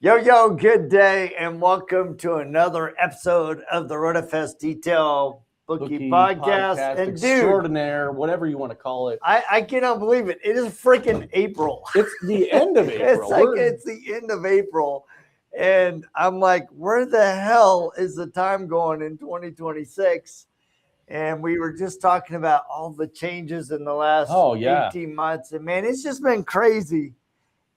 Yo, good day, and welcome to another episode of the RoadFS Detail Bookie Podcast. And extraordinaire, whatever you want to call it. I cannot believe it. It is freaking April. It's the end of April. It's the end of April. And I'm like, where the hell is the time going in 2026? And we were just talking about all the changes in the last 18 months. And man, it's just been crazy.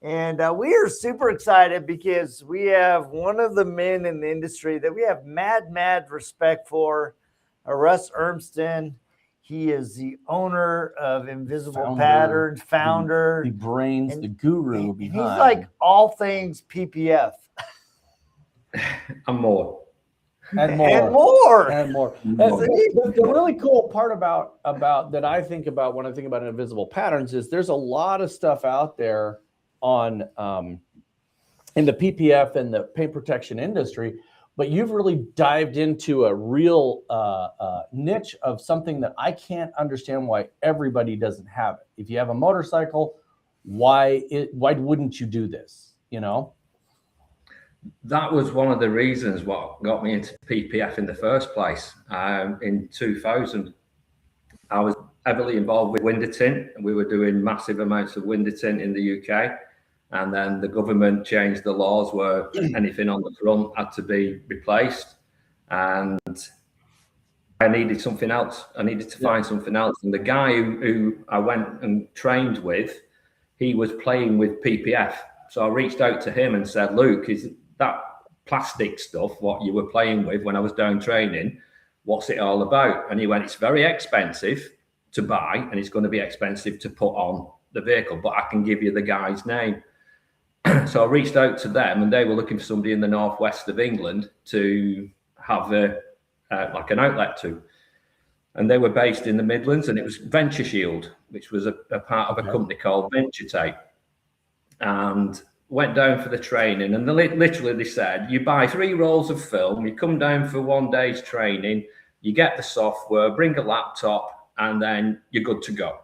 And we are super excited because we have one of the men in the industry that we have mad respect for, Russ Urmston. He is the owner of Invisible Patterns, founder. The brains, the guru behind. He's like all things PPF. And more. The really cool part about that I think about when I think about Invisible Patterns is there's a lot of stuff out there on in the PPF and the paint protection industry, but you've really dived into a real niche of something that I can't understand why everybody doesn't have it. If you have a motorcycle, why wouldn't you do this? You know, that was one of the reasons what got me into PPF in the first place. In 2000, I was heavily involved with window tint, and we were doing massive amounts of window tint in the UK. And then the government changed the laws where anything on the front had to be replaced. And I needed something else. I needed to find something else. And the guy who I went and trained with, he was playing with PPF. So I reached out to him and said, Luke, is that plastic stuff what you were playing with when I was down training, what's it all about? And he went, it's very expensive to buy and it's going to be expensive to put on the vehicle, but I can give you the guy's name. So I reached out to them, and they were looking for somebody in the northwest of England to have like an outlet to. And they were based in the Midlands, and it was Venture Shield, which was a part of a company called Venture Tape. And went down for the training, and they said, you buy 3 rolls of film, you come down for 1 day's training, you get the software, bring a laptop, and then you're good to go.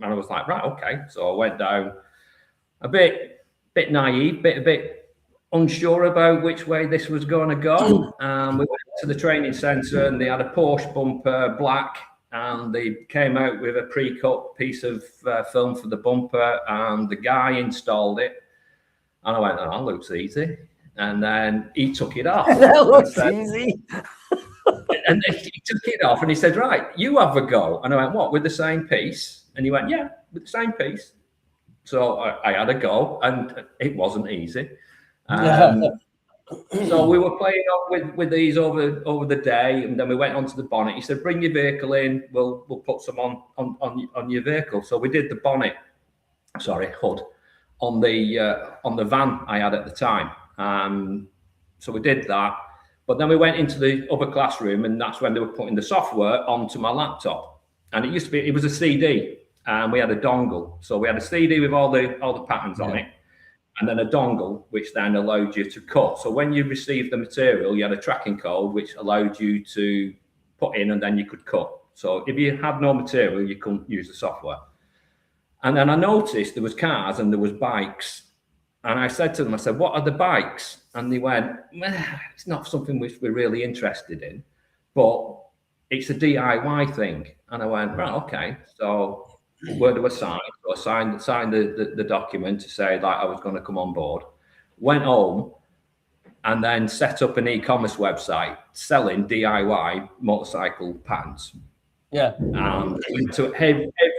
And I was like, right, okay. So I went down a bit naive, a bit unsure about which way this was going to go. We went to the training centre, and they had a Porsche bumper, black, and they came out with a pre-cut piece of film for the bumper, and the guy installed it. And I went, oh, that looks easy. And then he took it off. That looks easy. And he took it off, and he said, right, you have a go. And I went, what, with the same piece? And he went, yeah, with the same piece. So I had a go, and it wasn't easy. So we were playing up with these over the day, and then we went onto the bonnet. He said, bring your vehicle in, we'll put some on your vehicle. So we did the hood on the van I had at the time. So we did that, but then we went into the other classroom, and that's when they were putting the software onto my laptop. And it was a CD, and we had a dongle. So we had a CD with all the patterns on it, and then a dongle, which then allowed you to cut. So when you received the material, you had a tracking code, which allowed you to put in, and then you could cut. So if you had no material, you couldn't use the software. And then I noticed there was cars and there was bikes. And I said to them, what are the bikes? And they went, it's not something which we're really interested in, but it's a DIY thing. And I went, right, okay. So where do I sign? So I signed the document to say that I was going to come on board. Went home and then set up an e-commerce website selling DIY motorcycle patterns. Yeah. Went to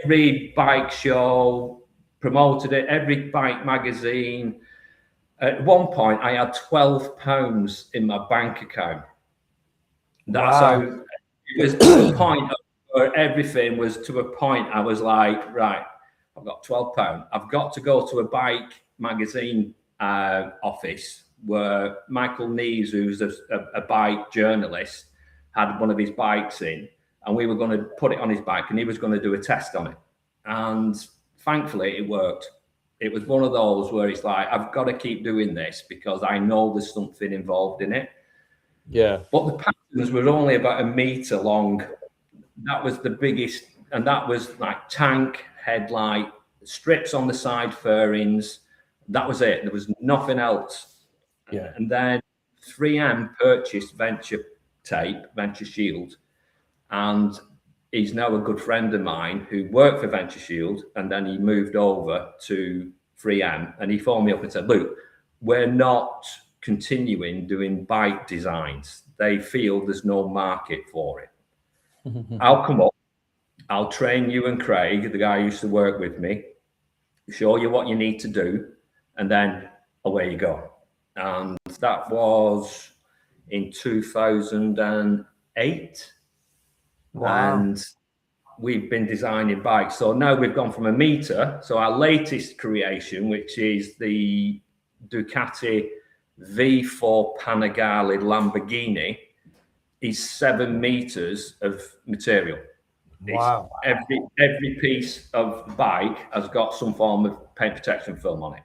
every bike show, promoted it, every bike magazine. At one point, I had £12 in my bank account. That's how it was to a point where everything was to a point. I was like, right, I've got £12. I've got to go to a bike magazine office where Michael Nees, who's a bike journalist, had one of his bikes in. And we were going to put it on his bike, and he was going to do a test on it. And thankfully, it worked. It was one of those where it's like, I've got to keep doing this because I know there's something involved in it. Yeah. But the patterns were only about 1 meter long. That was the biggest. And that was like tank, headlight, strips on the side fairings. That was it. There was nothing else. Yeah. And then 3M purchased Venture Shield, and he's now a good friend of mine who worked for Venture Shield, and then he moved over to 3M, and he phoned me up and said, "Luke, we're not continuing doing bike designs. They feel there's no market for it. I'll come up, I'll train you and Craig, the guy who used to work with me, show you what you need to do, and then away you go." And that was in 2008. Wow. And we've been designing bikes. So now we've gone from a meter. So our latest creation, which is the Ducati V4 Panigale Lamborghini, is 7 meters of material. Wow. Every piece of bike has got some form of paint protection film on it.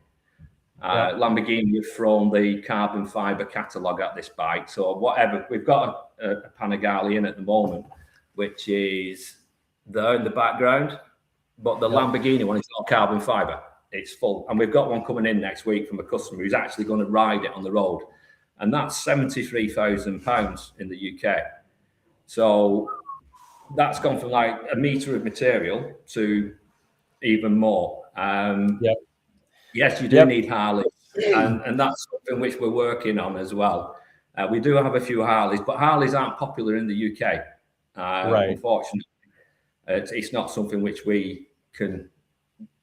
Lamborghini have thrown the carbon fiber catalogue at this bike. So whatever, we've got a Panigale in at the moment, which is there in the background, but the Lamborghini one is not carbon fiber. It's full. And we've got one coming in next week from a customer who's actually going to ride it on the road. And that's £73,000 in the UK. So that's gone from like a meter of material to even more. Yes, you do need Harleys, and that's something which we're working on as well. We do have a few Harleys, but Harleys aren't popular in the UK. Unfortunately, it's not something which we can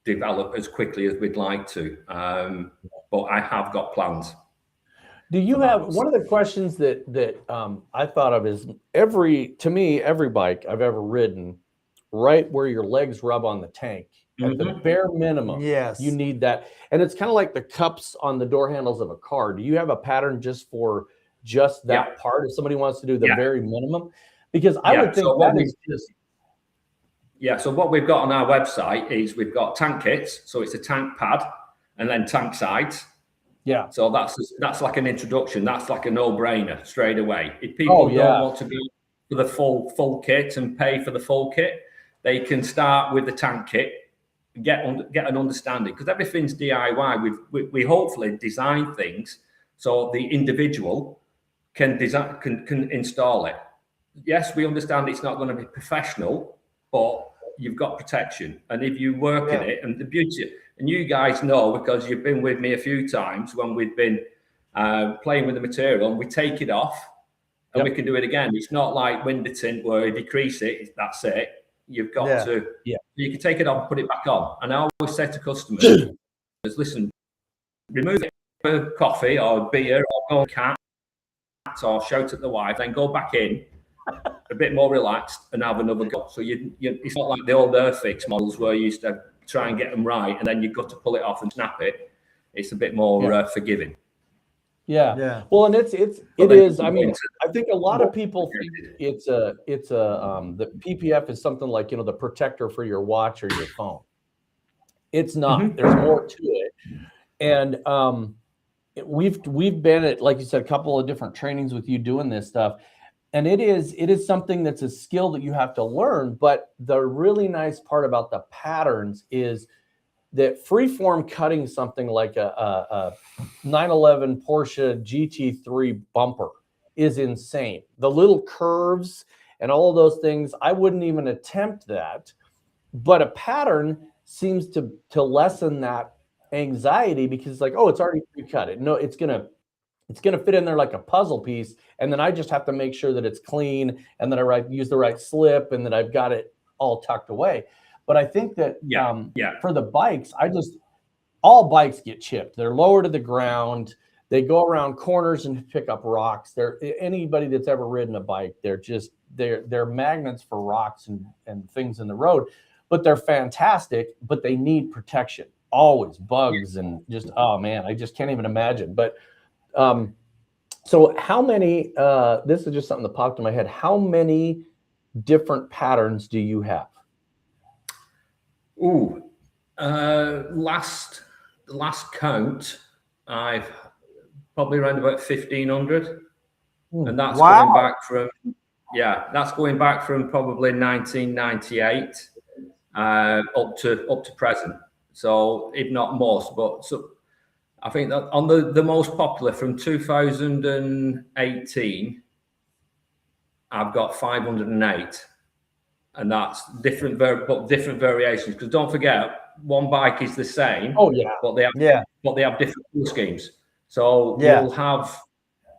develop as quickly as we'd like to. But I have got plans. Do you have one of the questions that I thought of is every bike I've ever ridden, right where your legs rub on the tank, at the bare minimum, you need that. And it's kind of like the cups on the door handles of a car. Do you have a pattern just for just that part if somebody wants to do the very minimum? Because I would think that is just... So what we've got on our website is we've got tank kits. So it's a tank pad and then tank sides. Yeah. So that's like an introduction. That's like a no-brainer straight away. If people don't want to go for the full kit and pay for the full kit, they can start with the tank kit, get an understanding, because everything's DIY. We hopefully design things so the individual can install it. Yes, we understand it's not going to be professional, but you've got protection. And if you work in it, and the beauty, and you guys know because you've been with me a few times when we've been playing with the material, and we take it off and we can do it again. It's not like window tint where if you crease it, that's it. You've got to, you can take it off and put it back on. And I always say to customers, listen, remove it for coffee or beer or go and cat or shout at the wife, then go back in a bit more relaxed and have another go. So it's not like the old Earthfix models where you used to try and get them right and then you've got to pull it off and snap it. It's a bit more forgiving. Well, and it is. I mean, I think a lot of people think the PPF is something like, the protector for your watch or your phone. It's not. There's more to it. And we've been at, like you said, a couple of different trainings with you doing this stuff. And it is something that's a skill that you have to learn. But the really nice part about the patterns is that freeform cutting something like a 911 Porsche GT3 bumper is insane. The little curves and all of those things, I wouldn't even attempt that. But a pattern seems to lessen that anxiety because it's like, oh, it's already pre-cut. No, it's gonna fit in there like a puzzle piece, and then I just have to make sure that it's clean and that I use the right slip and that I've got it all tucked away. But I think that for the bikes, all bikes get chipped. They're lower to the ground. They go around corners and pick up rocks. Anybody that's ever ridden a bike, they're magnets for rocks and things in the road. But they're fantastic, but they need protection. Always bugs and just, oh man, I just can't even imagine. But so how many, this is just something that popped in my head. How many different patterns do you have? Last count, I've probably around about 1,500. And that's going back from probably 1998 up to present. So if not most, but I think that on the most popular from 2018, I've got 508, and that's different variations. Because don't forget, one bike is the same. Oh yeah. But they have different color schemes. So you'll have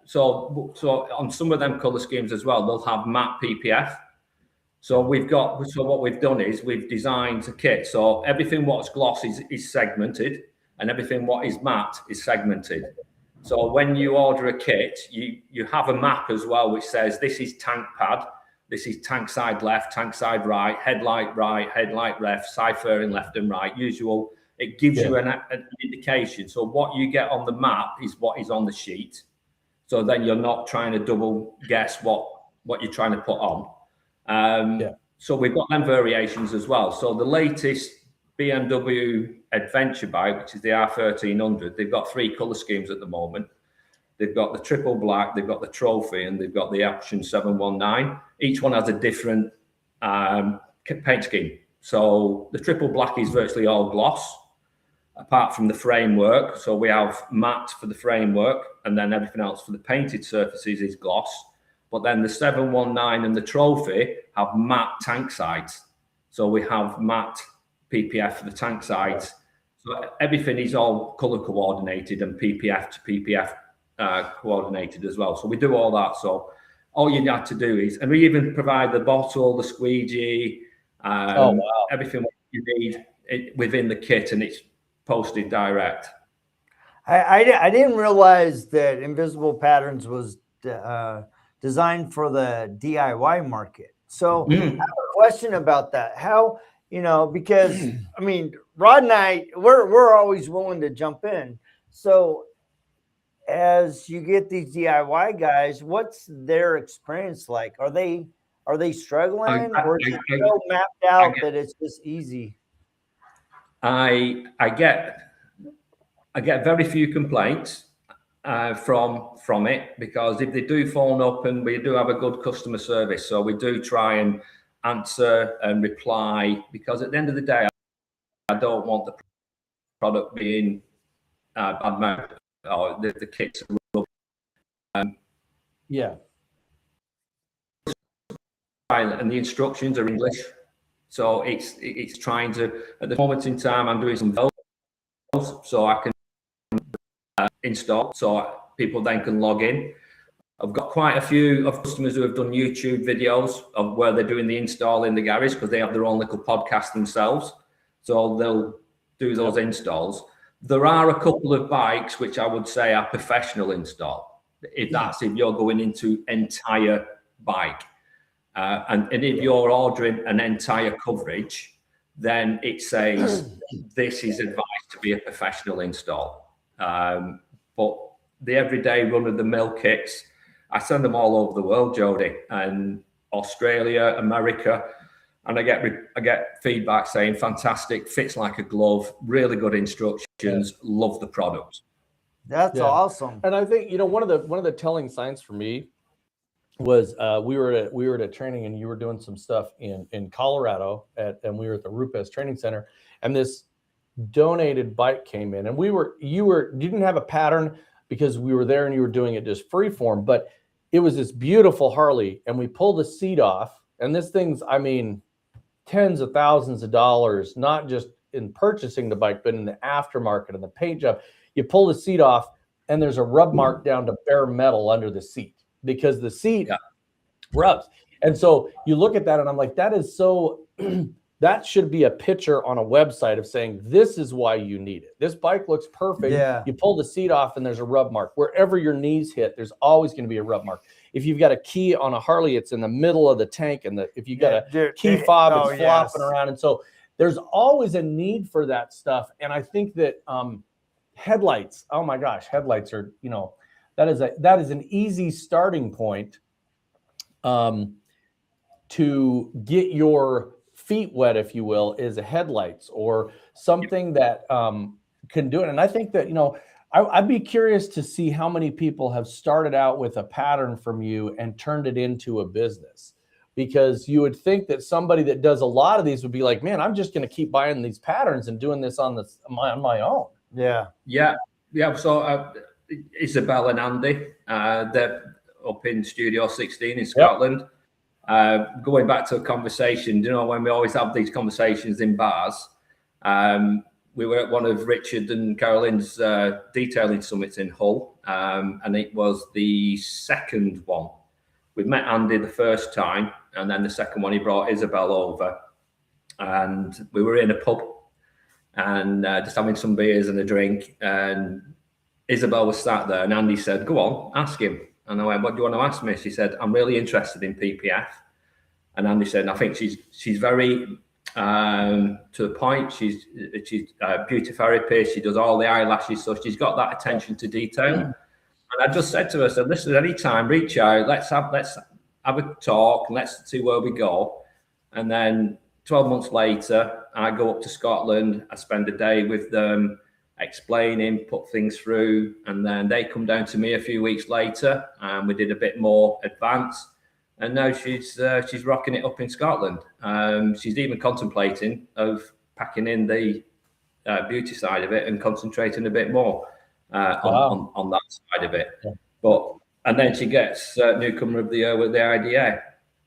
so on some of them color schemes as well, they'll have matte PPF. So what we've done is we've designed a kit. So everything what's gloss is segmented, and everything what is matte is segmented. So when you order a kit, you have a map as well, which says this is tank pad, this is tank side left, tank side right, headlight left, side fairing left and right. Usual. It gives you an indication. So what you get on the map is what is on the sheet. So then you're not trying to double guess what you're trying to put on. So we've got them variations as well. So the latest BMW adventure bike, which is the R1300, they've got 3 color schemes at the moment. They've got the triple black, they've got the trophy, and they've got the Action 719. Each one has a different paint scheme. So the triple black is virtually all gloss, apart from the framework. So we have matte for the framework, and then everything else for the painted surfaces is gloss. But then the 719 and the trophy have matte tank sides. So we have matte PPF for the tank sides. So everything is all color coordinated and PPF to PPF coordinated as well. So we do all that. So all you have to do is, and we even provide the bottle, the squeegee, everything you need within the kit, and it's posted direct. I didn't realize that Invisible Patterns was designed for the DIY market. So I have a question about that. How, because I mean, Rod and I, we're always willing to jump in. So as you get these DIY guys, what's their experience like? Are they struggling, or is it so mapped out that it's just easy? I get very few complaints from it, because if they do phone up, and we do have a good customer service, so we do try and answer and reply, because at the end of the day, I don't want the product being bad-mouthed or the kit's and the instructions are English, so it's trying to, at the moment in time, I'm doing some videos so I can install, so people then can log in. I've got quite a few of customers who have done YouTube videos of where they're doing the install in the garage, because they have their own little podcast themselves, so they'll do those installs. There are a couple of bikes which I would say are professional install, if you're going into entire bike, and if you're ordering an entire coverage, then it says this is advised to be a professional install. But the everyday run-of-the-mill kits, I send them all over the world, Jody, and Australia, America, and I get feedback saying fantastic, fits like a glove, really good instructions, love the product. That's awesome. And I think one of the telling signs for me was we were at a training, and you were doing some stuff in Colorado and we were at the RoadFS training center, and this donated bike came in, and you didn't have a pattern because we were there and you were doing it just free form, but it was this beautiful Harley, and we pulled the seat off, and this thing's, I mean, tens of thousands of dollars, not just in purchasing the bike, but in the aftermarket and the paint job. You pull the seat off, and there's a rub mark down to bare metal under the seat, because the seat rubs. And so you look at that, and I'm like, that is so that should be a picture on a website of saying, this is why you need it. This bike looks perfect. Yeah. You pull the seat off, and there's a rub mark. Wherever your knees hit, there's always going to be a rub mark. If you've got a key on a Harley, it's in the middle of the tank, and if you got a key fob, it's flopping around. And so there's always a need for that stuff. And I think that headlights, oh my gosh, headlights are, that is an easy starting point to get your feet wet, if you will, is a headlights or something that can do it. And I think that, I'd be curious to see how many people have started out with a pattern from you and turned it into a business, because you would think that somebody that does a lot of these would be like, man, I'm just going to keep buying these patterns and doing this on my own. Yeah. Yeah. Yeah, so Isabel and Andy, they're up in Studio 16 in Scotland. Going back to a conversation, you know, when we always have these conversations in bars, we were at one of Richard and Carolyn's detailing summits in Hull, and it was the second one. We met Andy the first time, and then the second one he brought Isabel over, and we were in a pub and just having some beers and a drink, and Isabel was sat there, and Andy said, "Go on, ask him." And I went, "What do you want to ask me?" She said, "I'm really interested in PPF." And Andy said, "I think she's very to the point. She's a beauty therapist. She does all the eyelashes, so she's got that attention to detail." And I just said to her, "So listen, anytime, reach out. Let's have a talk, and let's see where we go." And then 12 months later, I go up to Scotland. I spend a day with them, explaining, put things through, and then they come down to me a few weeks later, and we did a bit more advanced. And now she's rocking it up in Scotland. She's even contemplating of packing in the beauty side of it and concentrating a bit more on that side of it. Yeah. And then she gets Newcomer of the Year with the IDA.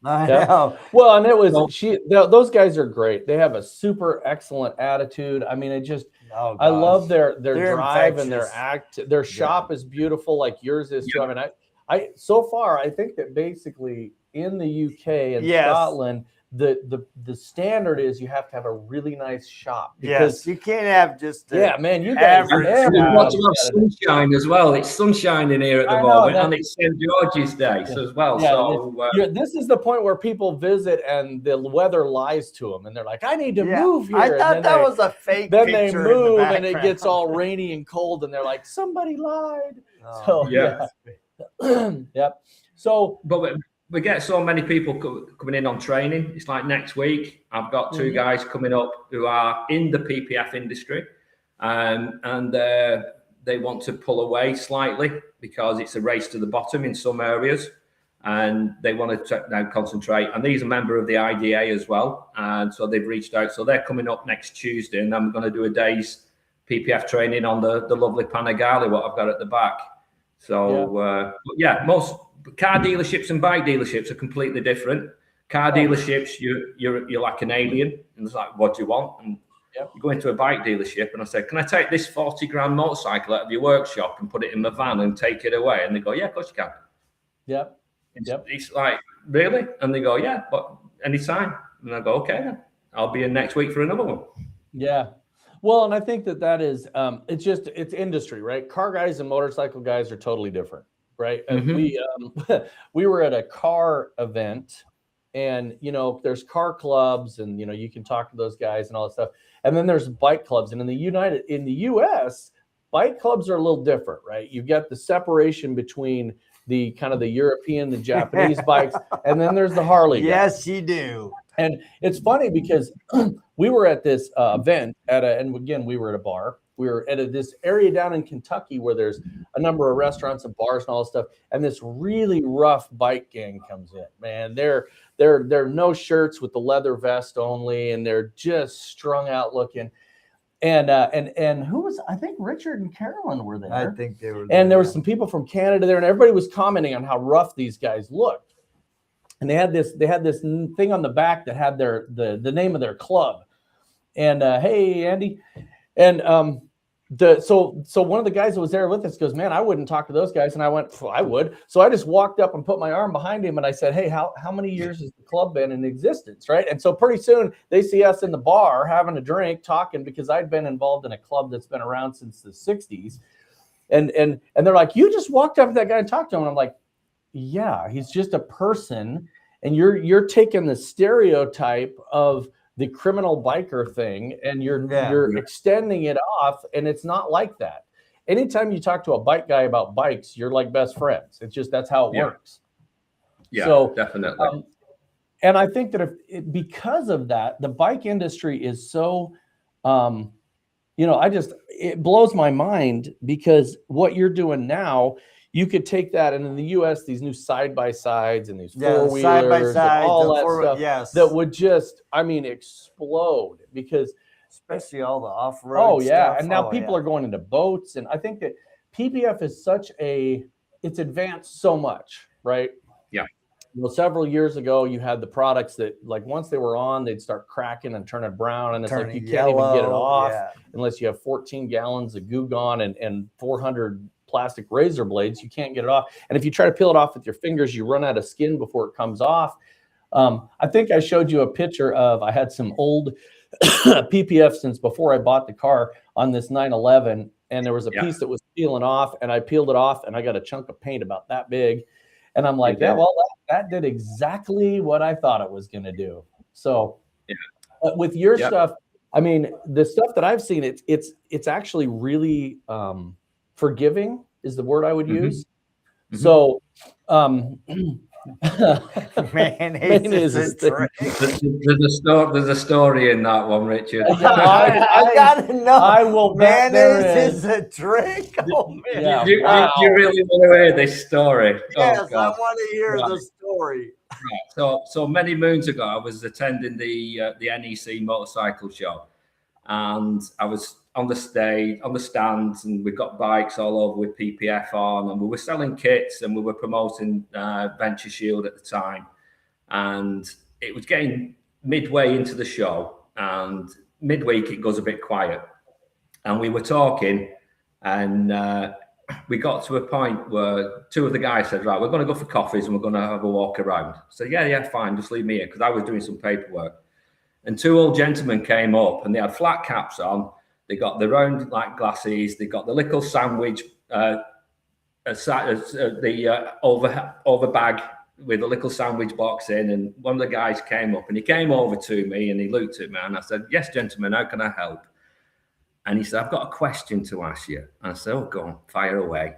I know. Well, and it was those guys are great. They have a super excellent attitude. I mean, I love their drive and their act. Their shop is beautiful, like yours is too. I mean, I so far I think that basically in the UK and Scotland, the standard is you have to have a really nice shop. Yes, you can't have just you guys have sunshine as well. It's sunshine in here at the moment, and it's St. George's Day as well. Yeah, so this is the point where people visit and the weather lies to them, and they're like, "I need to move here." I thought that was a fake. Then they move, and it gets all rainy and cold, and they're like, "Somebody lied." So yep. So, but we get so many people coming in on training. It's like next week, I've got two guys coming up who are in the PPF industry, and they want to pull away slightly because it's a race to the bottom in some areas, and they want to now concentrate. And these are a member of the IDA as well, and so they've reached out. So they're coming up next Tuesday, and I'm going to do a day's PPF training on the lovely Panigale, what I've got at the back. So most car dealerships and bike dealerships are completely different. Car dealerships, you're like an alien, and it's like, what do you want? And you go into a bike dealership, and I say, "Can I take this 40 grand motorcycle out of your workshop and put it in my van and take it away?" And they go, "Yeah, of course you can." Yep. It's like, really? And they go, "Yeah, but anytime." And I go, "Okay, then I'll be in next week for another one." Yeah. Well, and I think that is, it's industry, right? Car guys and motorcycle guys are totally different, right? And we were at a car event, and, there's car clubs, and, you can talk to those guys and all that stuff. And then there's bike clubs. And in the US, bike clubs are a little different, right? You've got the separation between the kind of the European, the Japanese bikes, and then there's the Harley guys. Yes, you do. And it's funny because we were at this event and again, we were at a bar. We were at this area down in Kentucky where there's a number of restaurants and bars and all this stuff. And this really rough bike gang comes in, man. They're no shirts with the leather vest only, and they're just strung out looking. And who was, I think Richard and Carolyn were there. I think they were there. And there were some people from Canada there, and everybody was commenting on how rough these guys looked. And they had this thing on the back that had the name of their club. And hey, Andy. And so one of the guys that was there with us goes, "Man, I wouldn't talk to those guys." And I went, "I would." So I just walked up and put my arm behind him, and I said, "Hey, how many years has the club been in existence?" Right? And so pretty soon they see us in the bar having a drink, talking, because I'd been involved in a club that's been around since the 60s. And they're like, "You just walked up to that guy and talked to him." And I'm like, "Yeah, he's just a person, and you're taking the stereotype of the criminal biker thing, and you're extending it off, and it's not like that. Anytime you talk to a bike guy about bikes, you're like best friends. It's just that's how it works." Yeah, so definitely. And I think that because of that, the bike industry is so, it blows my mind, because what you're doing now, you could take that, and in the US, these new side-by-sides and these four-wheelers and all that stuff that would just, explode. Because especially all the off-road Oh yeah, stuff. and now people are going into boats, and I think that PPF is it's advanced so much, right? Yeah. Well, several years ago, you had the products that, like, once they were on, they'd start cracking and turning brown, and it's like you can't even get it off unless you have 14 gallons of Goo Gone and 400 plastic razor blades. You can't get it off, and if you try to peel it off with your fingers, you run out of skin before it comes off. I think I showed you a picture I had some old PPF since before I bought the car on this 911, and there was a piece that was peeling off, and I peeled it off, and I got a chunk of paint about that big, and I'm like, yeah, well, that did exactly what I thought it was going to do. So but with your stuff, I mean, the stuff that I've seen, it's actually really forgiving is the word I would use. So mayonnaise is a trick. There's a story in that one, Richard. I gotta know. I will bet mayonnaise is a trick. Oh man! Yeah, do you really want to hear this story? Yes, oh, God. I want to hear the story. Right. So many moons ago, I was attending the NEC motorcycle show, and I was on the stage, on the stands, and we got bikes all over with PPF on, and we were selling kits, and we were promoting Venture Shield at the time, and it was getting midway into the show, and midweek it goes a bit quiet, and we were talking, and we got to a point where two of the guys said, right, we're going to go for coffees and we're going to have a walk around. So yeah, fine, just leave me here, because I was doing some paperwork. And two old gentlemen came up, and they had flat caps on. They got their own like glasses. They got the little sandwich, the over bag with a little sandwich box in. And one of the guys came up, and he came over to me, and he looked at me, and I said, "Yes, gentlemen, how can I help?" And he said, "I've got a question to ask you." And I said, "Oh, go on, fire away."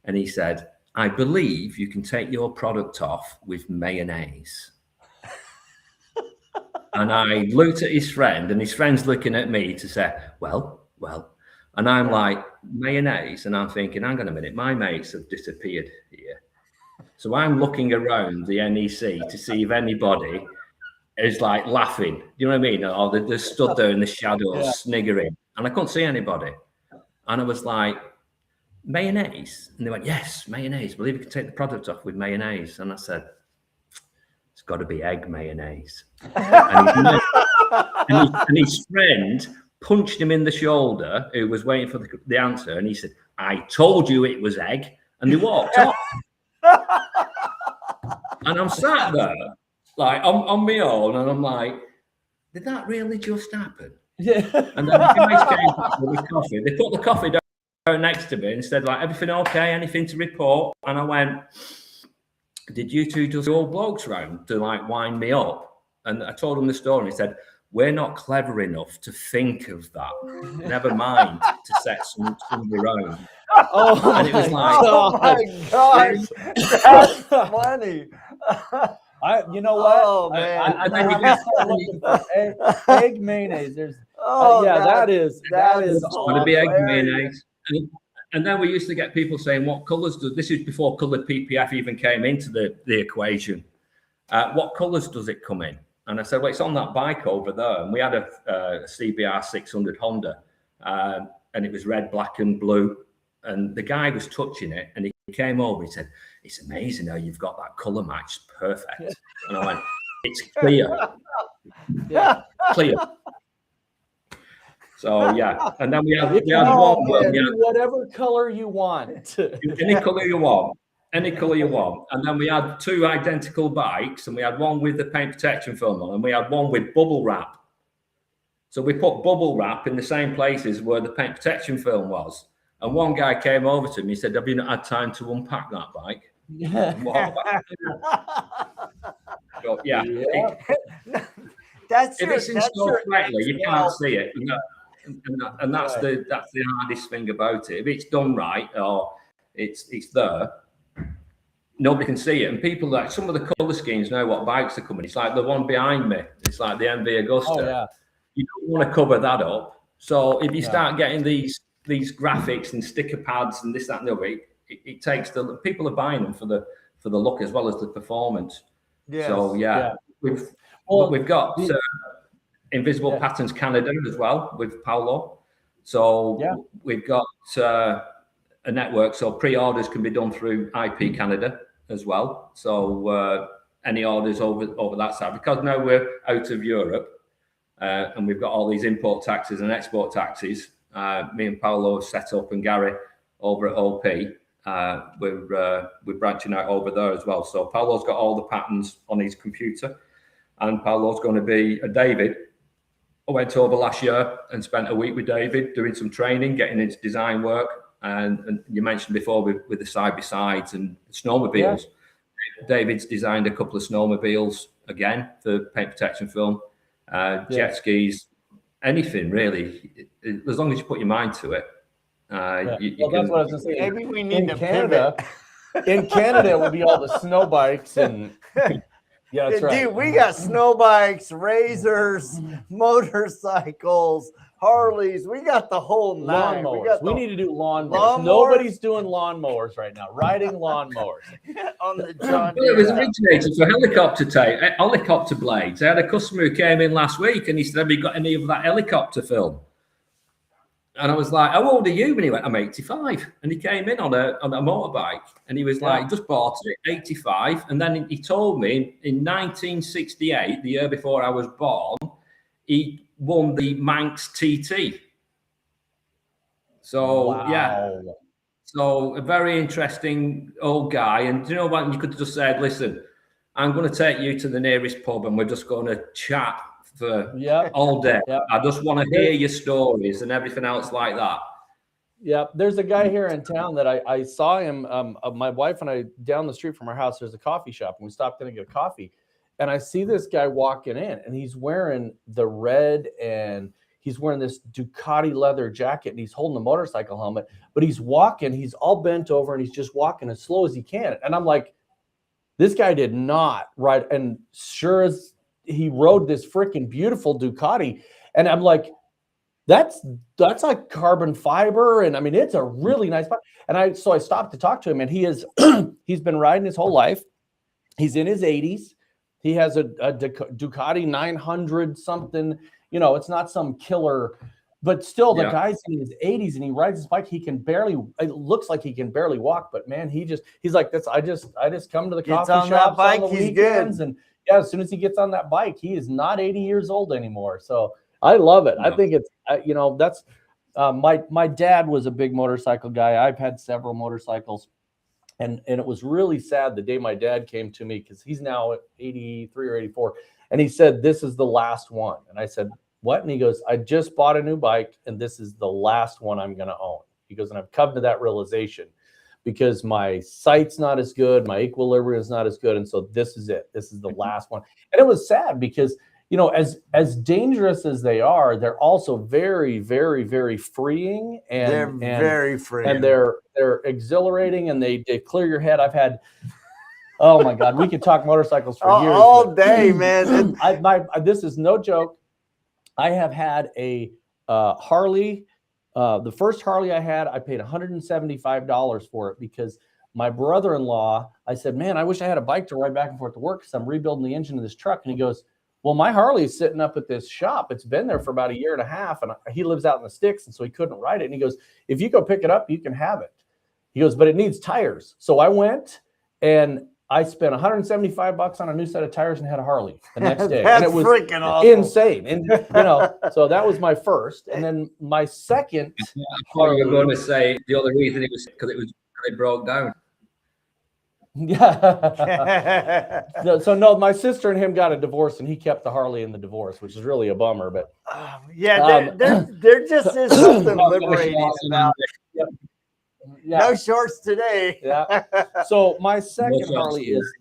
And he said, "I believe you can take your product off with mayonnaise." And I looked at his friend, and his friend's looking at me to say, well. And I'm like, mayonnaise? And I'm thinking, hang on a minute, my mates have disappeared here. So I'm looking around the NEC to see if anybody is like laughing. You know what I mean? Or they're stood there in the shadows sniggering. And I couldn't see anybody. And I was like, mayonnaise? And they went, yes, mayonnaise. I believe you can take the product off with mayonnaise. And I said, it's got to be egg mayonnaise. And his friend punched him in the shoulder, who was waiting for the answer. And he said, I told you it was egg. And they walked off. And I'm sat there, like on my own. And I'm like, did that really just happen? Yeah. And then the guys came back with coffee. They put the coffee down next to me and said, like, everything okay? Anything to report? And I went, did you two just old blokes round to like wind me up? And I told them the story, and he said, we're not clever enough to think of that. Never mind to set somebody around. Oh, and it was like, oh my gosh, that's funny. You know what? Oh man, I start looking for egg mayonnaise. There's that is going to be egg mayonnaise. And then we used to get people saying, what colours do this is before coloured PPF even came into the equation. What colours does it come in? And I said, well, it's on that bike over there. And we had a CBR 600 Honda, and it was red, black, and blue. And the guy was touching it, and he came over. He said, it's amazing how you've got that colour match. Perfect. And I went, it's clear. Yeah, clear. So yeah, and then we had one. Whatever color you want. Any color you want. Any color you want. And then we had two identical bikes, and we had one with the paint protection film on, and we had one with bubble wrap. So we put bubble wrap in the same places where the paint protection film was. And one guy came over to me, he said, have you not had time to unpack that bike? So, yeah. If it's installed correctly, you can't see it. And that's the hardest thing about it. If it's done right, or it's there, nobody can see it. And people, like, some of the colour schemes know what bikes are coming. It's like the one behind me. It's like the MV Augusta. Oh, yeah. You don't want to cover that up. So if you start getting these graphics and sticker pads and this, that, and the other, it takes people are buying them for the look as well as the performance. Yes. So we've got Invisible Patterns Canada as well with Paolo. So we've got a network. So pre-orders can be done through IP Canada as well. So any orders over that side, because now we're out of Europe and we've got all these import taxes and export taxes. Me and Paolo have set up, and Gary over at OP. We're branching out over there as well. So Paolo's got all the patterns on his computer, and Paolo's going to be David. I went over last year and spent a week with David doing some training, getting into design work. And you mentioned before with the side-by-sides and snowmobiles. David's designed a couple of snowmobiles again for paint protection film, jet skis, anything really, as long as you put your mind to it. That's what I was going to say. Maybe we need to Canada. In Canada, it would be all the snow bikes and. Yeah, that's right. Dude, we got snow bikes, razors, motorcycles, Harleys. We got the whole nine. We need to do lawnmowers. Nobody's doing lawnmowers right now. Riding lawnmowers. On the John Deere. It was originated for helicopter blades. I had a customer who came in last week and he said, "Have you got any of that helicopter film?" And I was like, "How old are you?" And he went, "I'm 85." And he came in on a motorbike, and he was like, just bought it, 85. And then he told me in 1968, the year before I was born, he won the Manx TT. So so a very interesting old guy. And you know what? You could have just said, "Listen, I'm going to take you to the nearest pub, and we're just going to chat for all day. I just want to hear your stories and everything else like that." Yeah, there's a guy here in town that I saw him. My wife and I, down the street from our house, there's a coffee shop, and we stopped in to get a coffee. And I see this guy walking in, and he's wearing the red, and he's wearing this Ducati leather jacket, and he's holding a motorcycle helmet. But he's walking, he's all bent over, and he's just walking as slow as he can. And I'm like, this guy did not ride. And sure as he rode this freaking beautiful Ducati, and I'm like, that's like carbon fiber, and I mean it's a really nice bike. And I stopped to talk to him, and he's been riding his whole life. He's in his 80s. He has a Ducati 900 something. You know, it's not some killer, but still the guy's in his 80s and he rides his bike. It looks like he can barely walk, but man, he's like this. I just come to the coffee shop on the weekends, and as soon as he gets on that bike, he is not 80 years old anymore. So I love it. I think it's, that's my dad was a big motorcycle guy. I've had several motorcycles, and it was really sad the day my dad came to me, because he's now 83 or 84. And he said, "This is the last one." And I said, "What?" And he goes, "I just bought a new bike, and this is the last one I'm going to own." He goes, "And I've come to that realization because my sight's not as good, my equilibrium is not as good, and so this is it. This is the last one." And it was sad because, as dangerous as they are, they're also very, very, very freeing, and very freeing, and they're exhilarating, and they clear your head. I've had, oh my God, we could talk motorcycles for years. All day, man. This is no joke. I have had a Harley. The first Harley I had, I paid $175 for it because my brother-in-law, I said, "Man, I wish I had a bike to ride back and forth to work because I'm rebuilding the engine of this truck." And he goes, "Well, my Harley is sitting up at this shop. It's been there for about a year and a half, and he lives out in the sticks, and so he couldn't ride it." And he goes, "If you go pick it up, you can have it." He goes, "But it needs tires." So I went and I spent $175 on a new set of tires and had a Harley the next day. That's and it was freaking awesome. Insane. And so that was my first. And then my second Harley, you're going to say the other reason it was because it broke down. Yeah. No, my sister and him got a divorce, and he kept the Harley in the divorce, which is really a bummer. But there just is something liberating about it. Yeah. No shorts today. Yeah. So my second Harley is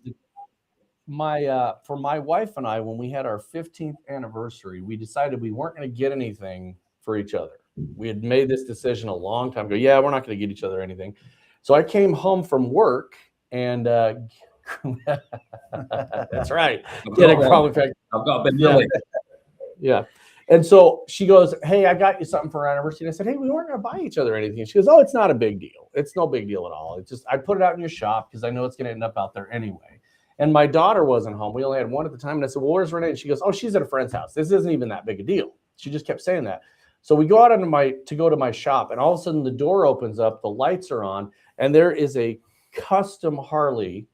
for my wife and I, when we had our 15th anniversary, we decided we weren't going to get anything for each other. We had made this decision a long time ago. Yeah, we're not going to get each other anything. So I came home from work, and that's right. I've got a big belly. Yeah. And so she goes, "Hey, I got you something for our anniversary." And I said, "Hey, we weren't going to buy each other anything." And she goes, "Oh, it's not a big deal. It's no big deal at all. It's just, I put it out in your shop because I know it's going to end up out there anyway." And my daughter wasn't home. We only had one at the time. And I said, well, where's Renee? And she goes, oh, she's at a friend's house. This isn't even that big a deal. She just kept saying that. So we go out to go to my shop, and all of a sudden the door opens up, the lights are on, and there is a custom Harley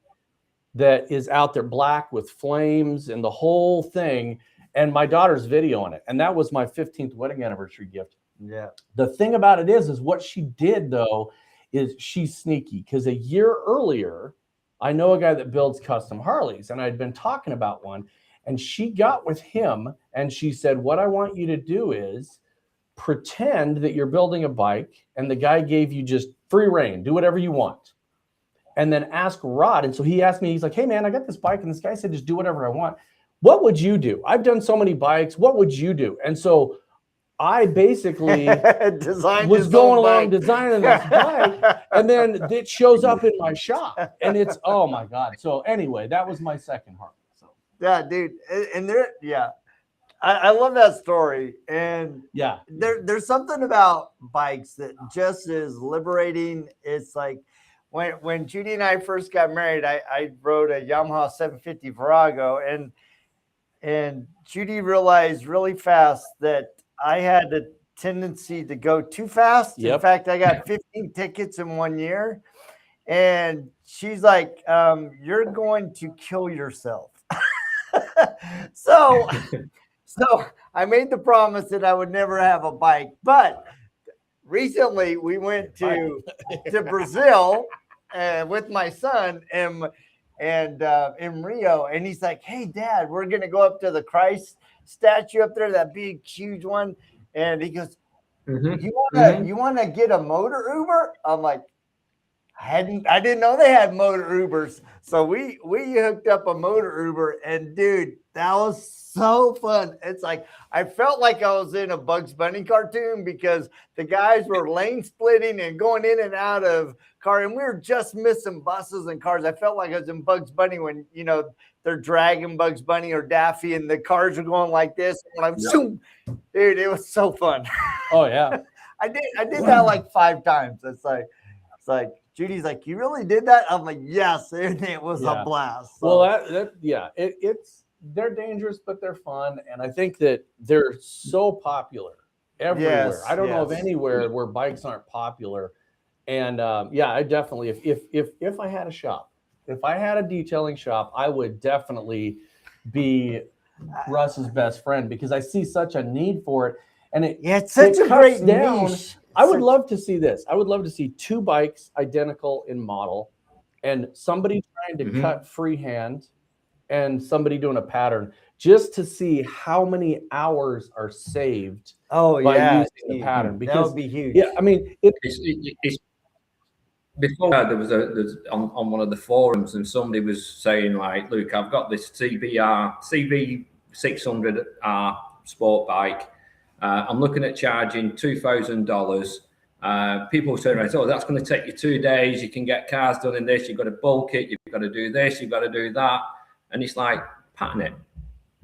that is out there, black with flames and the whole thing. And my daughter's videoing it. And that was my 15th wedding anniversary gift. Yeah. The thing about it is what she did though, is she's sneaky, because a year earlier, I know a guy that builds custom Harleys, and I'd been talking about one, and she got with him and she said, what I want you to do is pretend that you're building a bike and the guy gave you just free reign, do whatever you want. And then ask Rod. And so he asked me, he's like, hey man, I got this bike. And this guy said, just do whatever I want. What would you do? I've done so many bikes. What would you do? And so I basically was going along designing this bike, and then it shows up in my shop, and it's, oh my God. So anyway, that was my second Harley. So yeah, dude. And there, yeah, I love that story. And yeah, there's something about bikes that just is liberating. It's like when Judy and I first got married, I rode a Yamaha 750 Virago, and Judy realized really fast that I had a tendency to go too fast. Yep. In fact, I got 15 tickets in 1 year. And she's like, you're going to kill yourself. So I made the promise that I would never have a bike. But recently we went to Brazil with my son and in Rio. And he's like, hey, Dad, we're going to go up to the Christ statue up there, that big huge one. And he goes, you want to get a motor Uber? I'm like, I didn't know they had motor Ubers. So we hooked up a motor Uber, and dude, that was so fun. It's like I felt like I was in a Bugs Bunny cartoon, because the guys were lane splitting and going in and out of car, and we were just missing buses and cars. I felt like I was in Bugs Bunny when, you know, they're dragging Bugs Bunny or Daffy and the cars are going like this. And I'm zoom. Dude, it was so fun. Oh yeah. I did that like 5 times. It's like Judy's like, you really did that? I'm like, yes, and it was a blast. So. Well, it's they're dangerous, but they're fun, and I think that they're so popular everywhere. Yes, I don't know of anywhere where bikes aren't popular. And I definitely, if I had a shop, if I had a detailing shop, I would definitely be Russ's best friend, because I see such a need for it. And it's such a great niche. I would love to see this. I would love to see 2 bikes identical in model, and somebody trying to cut freehand and somebody doing a pattern, just to see how many hours are saved by using the pattern. Because that would be huge. Yeah, I mean, it's before there's on one of the forums, and somebody was saying like, look, I've got this CB 600R sport bike. I'm looking at charging $2,000. People say, right, that's going to take you 2 days. You can get cars done in this. You've got to bulk it. You've got to do this. You've got to do that. And it's like, pattern it.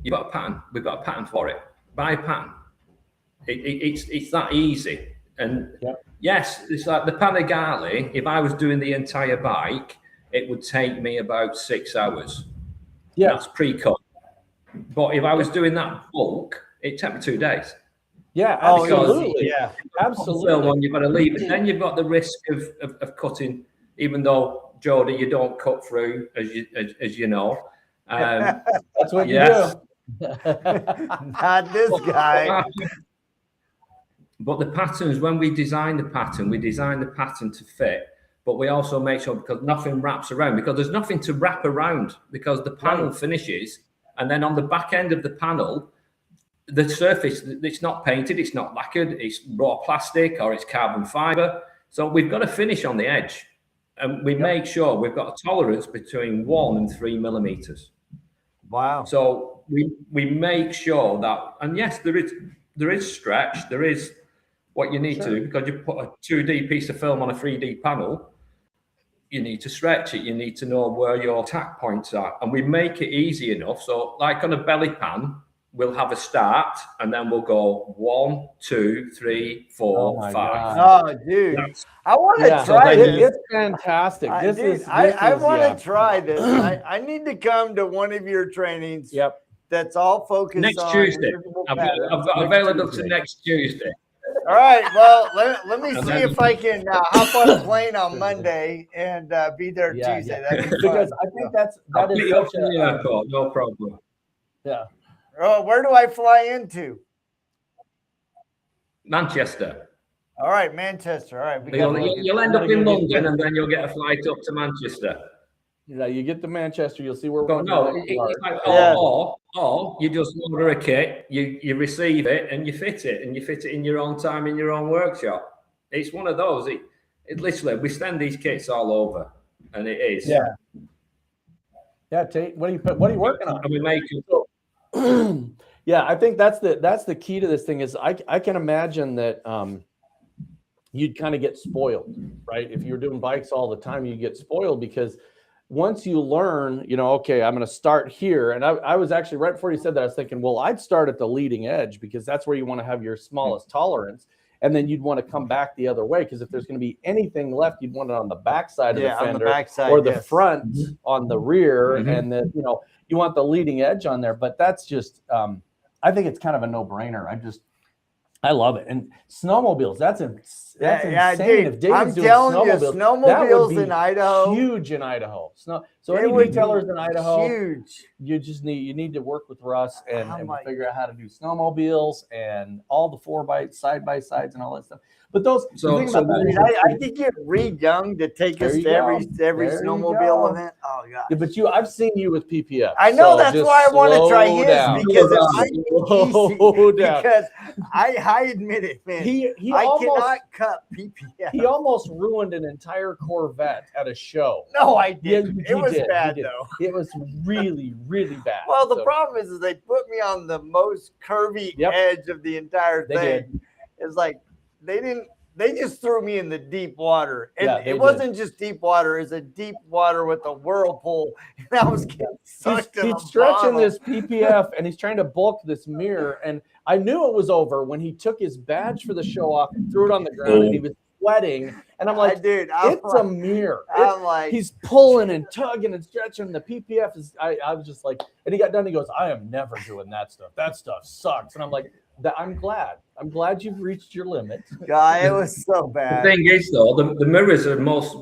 You've got a pattern. We've got a pattern for it. Buy a pattern. It's that easy. And yes, it's like the Panigale. If I was doing the entire bike, it would take me about 6 hours. Yeah, that's pre-cut. But if I was doing that bulk, it'd take me 2 days. Yeah, absolutely. Absolutely. One, you've got to leave it. Then you've got the risk of cutting, even though, Jody, you don't cut through, as you know. That's what you do. Not this guy. But the patterns, when we design the pattern to fit, but we also make sure, because nothing wraps around, because there's nothing to wrap around, because the panel finishes, and then on the back end of the panel, the surface, it's not painted, it's not lacquered, it's raw plastic or it's carbon fiber. So we've got a finish on the edge, and we make sure we've got a tolerance between 1 and 3 millimeters. Wow. So we make sure that, and yes, there is stretch, there is what you need to do, because you put a 2D piece of film on a 3D panel, you need to stretch it, you need to know where your tack points are, and we make it easy enough. So like on a belly pan, we'll have a start, and then we'll go 1, 2, 3, 4, Oh my 5. God. Oh, dude, That's- I want to Yeah, try so then this. it's fantastic. I want yeah. to try this. I need to come to one of your trainings. Yep. That's all focused next on Tuesday. invisible I've patterns. got Next available Tuesday. to next Tuesday. All right. Well, let me And see then- if I can hop on a plane on Monday and be there Yeah, Tuesday. yeah. That'd be Because fun. I think that I'll is pick you up such from the a airport, no problem. yeah. Oh, where do I fly into? Manchester. All right, Manchester. All right. We gotta look at You'll that. end up Gotta in go get London, and then you'll get a flight up to Manchester. Yeah, you get to Manchester, you'll see where But no, we're it's like, Yeah. or you just order a kit, you receive it, and you fit it in your own time in your own workshop. It's one of those. It literally, we send these kits all over, and it is. Yeah. Yeah, Tate, what are you working on? And we make it. Yeah, I think that's the key to this thing is I can imagine that you'd kind of get spoiled, right? If you're doing bikes all the time, you get spoiled because once you learn, okay, I'm going to start here. And I was actually right before you said that, I was thinking, well, I'd start at the leading edge because that's where you want to have your smallest tolerance. And then you'd want to come back the other way because if there's going to be anything left, you'd want it on the backside of the fender on the backside, or the yes. front on the rear. Mhm. And then, you want the leading edge on there. But that's just, I think it's kind of a no-brainer. I love it. And snowmobiles, that's insane. Dude, If David's I'm doing telling you, that would snowmobiles be in Idaho, huge in Idaho. So it any would retailers be in Idaho, huge. you need to work with Russ and my figure out how to do snowmobiles and all the 4x side by sides and all that stuff. But the thing about that Dude, is, I think you're young to take us to every There you snowmobile go. event. Oh god. yeah, but I've seen you with PPF. I know so that's just why I want to try slow his down. because it might Slow be easy. down. Because I admit it, man. He I almost cannot cut PPF. he almost ruined an entire Corvette at a show. No, I didn't. Yeah, it was he bad did. though. It was really, really bad. Well, the So, problem is they put me on the most curvy Yep. edge of the entire They thing. It's like they just threw me in the deep water. And Yeah, they it did. wasn't just deep water, it's a deep water with a whirlpool. And I was getting sucked to he's the stretching bottom. this PPF and he's trying to bulk this mirror. And I knew it was over when he took his badge for the show off and threw it on the ground and he was sweating. And I'm like, dude, it's a mirror. I'm like, He's pulling and tugging and stretching. The PPF is, I was just like, and he got done. He goes, I am never doing that stuff. That stuff sucks. And I'm like, I'm glad you've reached your limit. God, it was so The bad. thing is, though, the mirrors are most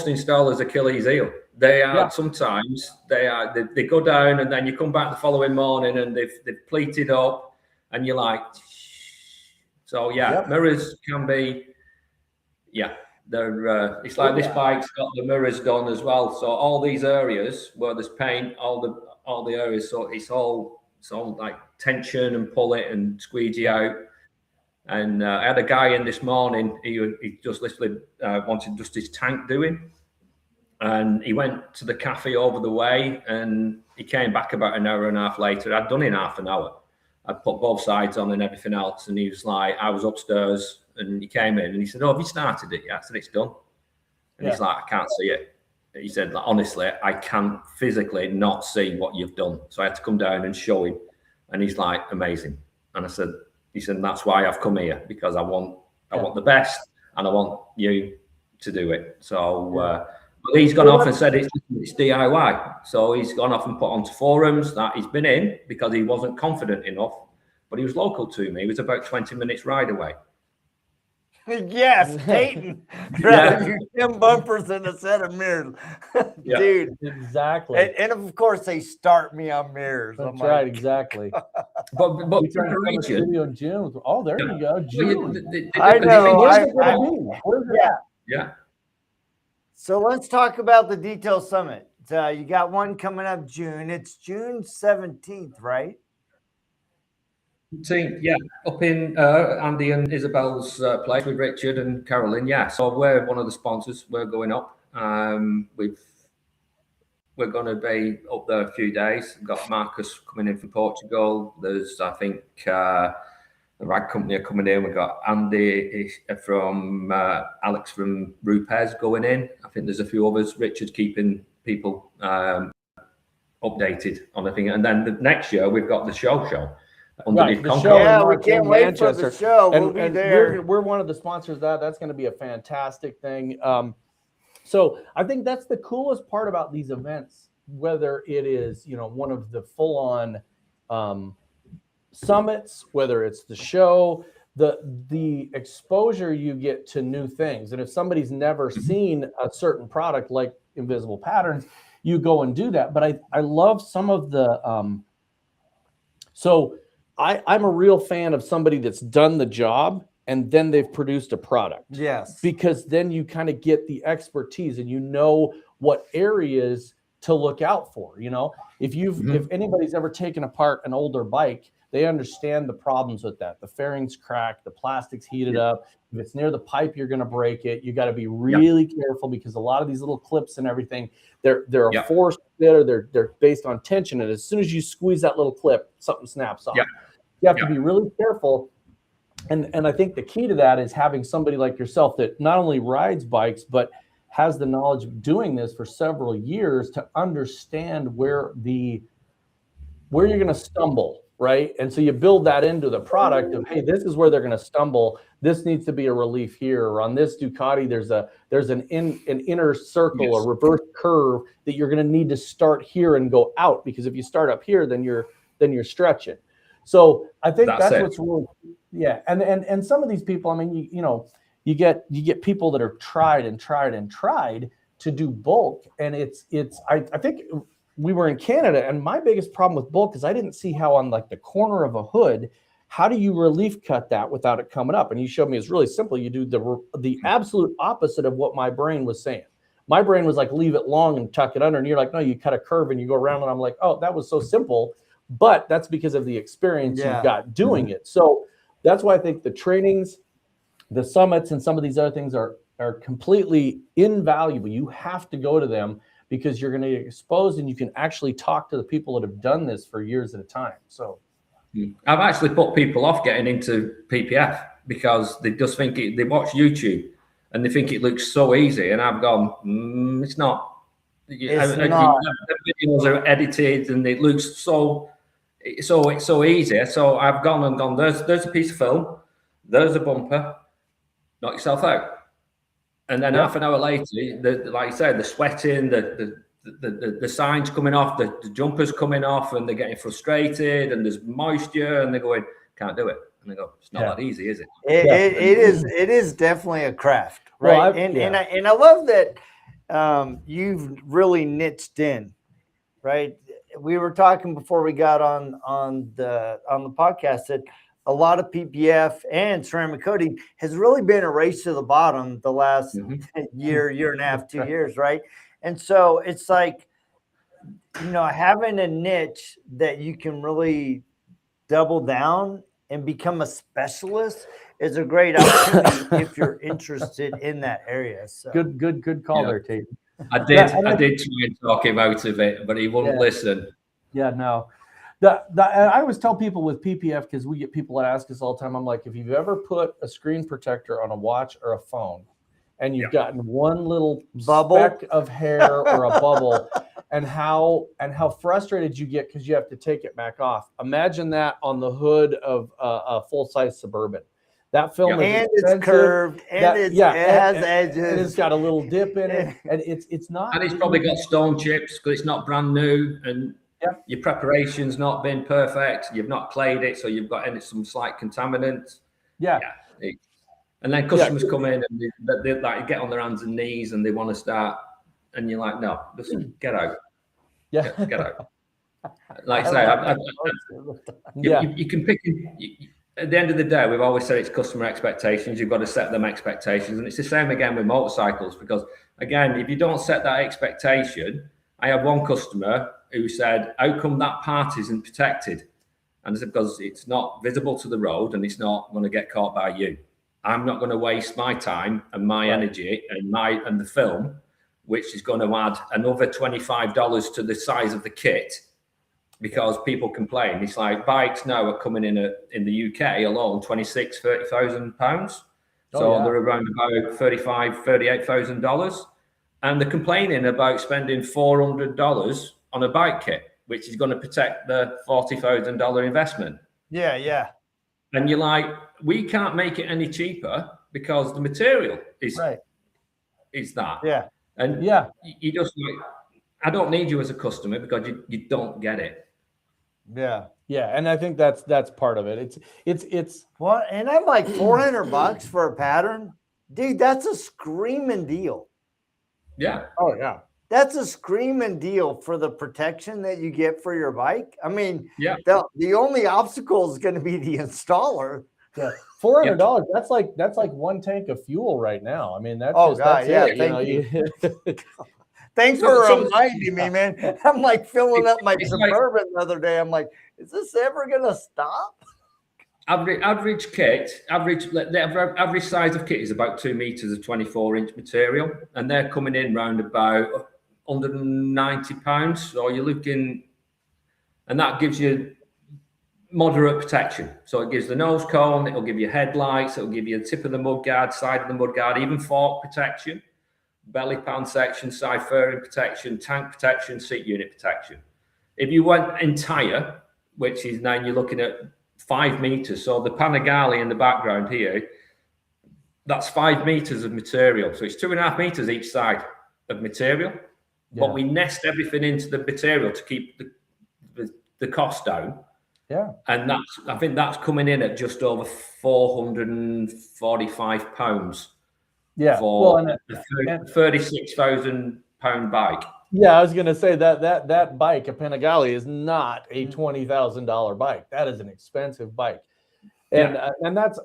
installers' Achilles heel. They are sometimes they go down and then you come back the following morning and they've pleated up and you're like, so mirrors can be, they're it's like this bike's got the mirrors done as well. So all these areas where there's paint, all the areas, so it's all like tension and pull it and squeegee out. And I had a guy in this morning. He just literally wanted just his tank doing, and he went to the cafe over the way, and he came back about an hour and a half later. I'd done it in half an hour. I'd put both sides on and everything else, and he was like, I was upstairs, and he came in and he said, "Oh, have you started it?" Yeah, I said, "It's done." And he's like, "I can't see it." He said, "Honestly, I can't physically not see what you've done." So I had to come down and show him, and he's like, "Amazing." And I said, he said, "That's why I've come here, because I want the best, and I want you to do it." So but he's gone off and said it's DIY. So he's gone off and put onto forums that he's been in because he wasn't confident enough, but he was local to me. He was about 20 minutes ride away. Yes, Peyton. Rather you 10 bumpers than a set of mirrors. Dude. Exactly. And of course they start me on mirrors. That's I'm right, like, exactly. But We turned to the studio in June. Oh, there you go. June. I know. Where's it gonna be? Where's it at? Yeah. So let's talk about the Detail Summit. You got one coming up June. It's June 17th, right? Yeah, up in Andy and Isabel's place with Richard and Carolyn. Yeah, so we're one of the sponsors. We're going up. We're going to be up there a few days. We've got Marcus coming in from Portugal. There's, I think, the rag company are coming in. We've got Andy from Alex from RoadFS going in. I think there's a few others. Richard's keeping people updated on the thing. And then the next year we've got the show Right, the Concord. show in Yeah, we March can't in wait for the Manchester. show. We'll And be there. we're one of the sponsors of that. That's going to be a fantastic thing. So I think that's the coolest part about these events, whether it is, you know, one of the full-on summits, whether it's the show, the exposure you get to new things. And if somebody's never seen a certain product like Invisible Patterns, you go and do that. But I love some of the so I'm a real fan of somebody that's done the job and then they've produced a product. Yes. Because then you kind of get the expertise and you know what areas to look out for. You know, if anybody's ever taken apart an older bike, they understand the problems with that. The fairing's cracked, the plastic's heated up. If it's near the pipe, you're going to break it. You got to be really careful because a lot of these little clips and everything, they're a force fit or they're based on tension. And as soon as you squeeze that little clip, something snaps off. You have to be really careful. And I think the key to that is having somebody like yourself that not only rides bikes, but has the knowledge of doing this for several years to understand where you're going to stumble, right? And so you build that into the product of, hey, this is where they're going to stumble. This needs to be a relief here. Or on this Ducati, there's an inner circle, a reverse curve that you're going to need to start here and go out, because if you start up here, then you're stretching. So I think that's what's really, and some of these people, I mean, you get people that are tried to do bulk, and I think we were in Canada, and my biggest problem with bulk is I didn't see how on like the corner of a hood, how do you relief cut that without it coming up? And you showed me it's really simple. You do the absolute opposite of what my brain was saying. My brain was like, leave it long and tuck it under, and you're like, no, you cut a curve and you go around, and I'm like, oh, that was so simple. But that's because of the experience you've got doing it. So that's why I think the trainings, the summits, and some of these other things are completely invaluable. You have to go to them because you're going to get exposed and you can actually talk to the people that have done this for years at a time. So I've actually put people off getting into PPF because they just think they watch YouTube and they think it looks so easy. And I've gone, it's not. It's not. The videos are edited and it looks so easy. So I've gone, there's a piece of film, there's a bumper, knock yourself out. And then half an hour later, like you said, the sweating, the signs coming off, the jumpers coming off, and they're getting frustrated, and there's moisture, and they're going, can't do it. And they go, it's not that easy, is it? It is definitely a craft, right? And I love that you've really niched in, right? We were talking before we got on the podcast that a lot of PPF and ceramic coating has really been a race to the bottom the last year and a half, 2 years, right? And so it's like, having a niche that you can really double down and become a specialist is a great opportunity if you're interested in that area. So good call there, Tate. I did try and talk him out of it, but he wouldn't listen. Yeah, no. I always tell people with PPF, because we get people that ask us all the time, I'm like, if you've ever put a screen protector on a watch or a phone and you've gotten one little speck of hair or a bubble and how frustrated you get because you have to take it back off. Imagine that on the hood of a full-size Suburban. That film is expensive. It's curved, and it has edges. And it's got a little dip in it, and it's not. And it's probably got stone chips because it's not brand new, and your preparation's not been perfect. You've not clayed it, so you've got some slight contaminants. And then customers come in and they like get on their hands and knees and they want to start, and you're like, no, just get out. Get out. Like I say, you can pick. At the end of the day, we've always said it's customer expectations. You've got to set them expectations. And it's the same again with motorcycles, because again, if you don't set that expectation, I have one customer who said, how come that part isn't protected? And I said, because it's not visible to the road and it's not going to get caught by you. I'm not going to waste my time and my energy and the film, which is going to add another $25 to the size of the kit, because people complain. It's like bikes now are coming in the UK alone, £30,000. So they're around about $38,000. And they're complaining about spending $400 on a bike kit. which is going to protect the $40,000 investment. Yeah, yeah. And you're like, we can't make it any cheaper because the material is that. Yeah. And you just like, I don't need you as a customer because you don't get it. Yeah. Yeah, and I think that's part of it. It's well, and I'm like $400 for a pattern, dude. That's a screaming deal. Yeah. Oh yeah. That's a screaming deal for the protection that you get for your bike. I mean, yeah. The only obstacle is going to be the installer. Yeah, $400. That's like one tank of fuel right now. I mean, that's Thank you. Thanks for reminding me, man. I'm like filling up my Suburban the other day. I'm like, is this ever gonna stop? Average kit, the average size of kit is about 2 meters of 24-inch material, and they're coming in round about £190. So you're looking, and that gives you moderate protection. So it gives the nose cone, it'll give you headlights, it'll give you the tip of the mudguard, side of the mudguard, even fork protection, belly pan section, side fairing protection, tank protection, seat unit protection. If you went entire, which is now you're looking at 5 meters. So the Panigale in the background here, that's 5 meters of material. So it's 2.5 meters each side of material. Yeah. But we nest everything into the material to keep the cost down. Yeah. And I think that's coming in at just over £445. Yeah. For a £36,000 bike. Yeah, I was going to say that bike, a Panigale, is not a $20,000 bike. That is an expensive bike, and that's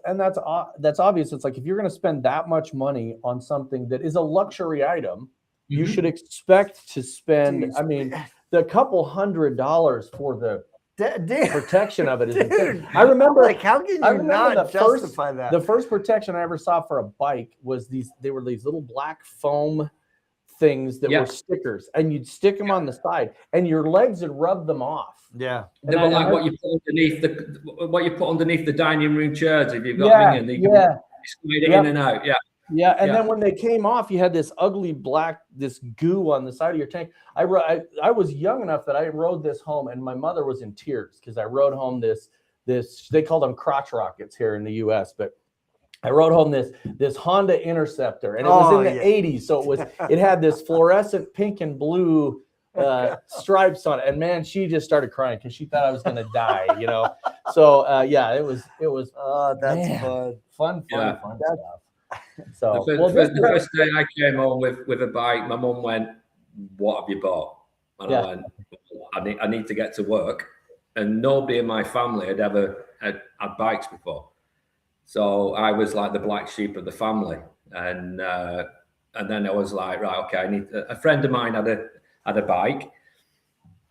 obvious. It's like if you're going to spend that much money on something that is a luxury item, you should expect to spend. I mean, the couple $100 for the protection of it is insane. I remember, like, how can you not justify that? The first protection I ever saw for a bike was these little black foam things that were stickers, and you'd stick them on the side, and your legs would rub them off. Yeah, they were like what you put underneath the dining room chairs if you've got minion. You can squeeze it in and out. Yeah, and then when they came off, you had this ugly this goo on the side of your tank. I was young enough that I rode this home, and my mother was in tears because I rode home this they called them crotch rockets here in the U.S., but I rode home this Honda Interceptor, and it was in the 80s, so it had this fluorescent pink and blue stripes on it, and man, she just started crying because she thought I was going to die, you know. So it was. Oh, that's fun stuff. So the first day I came home with a bike, my mum went, "What have you bought?" And I went, I need to get to work, and nobody in my family had ever had bikes before. So I was like the black sheep of the family, and then I was like, right, okay, I need a friend of mine had a bike,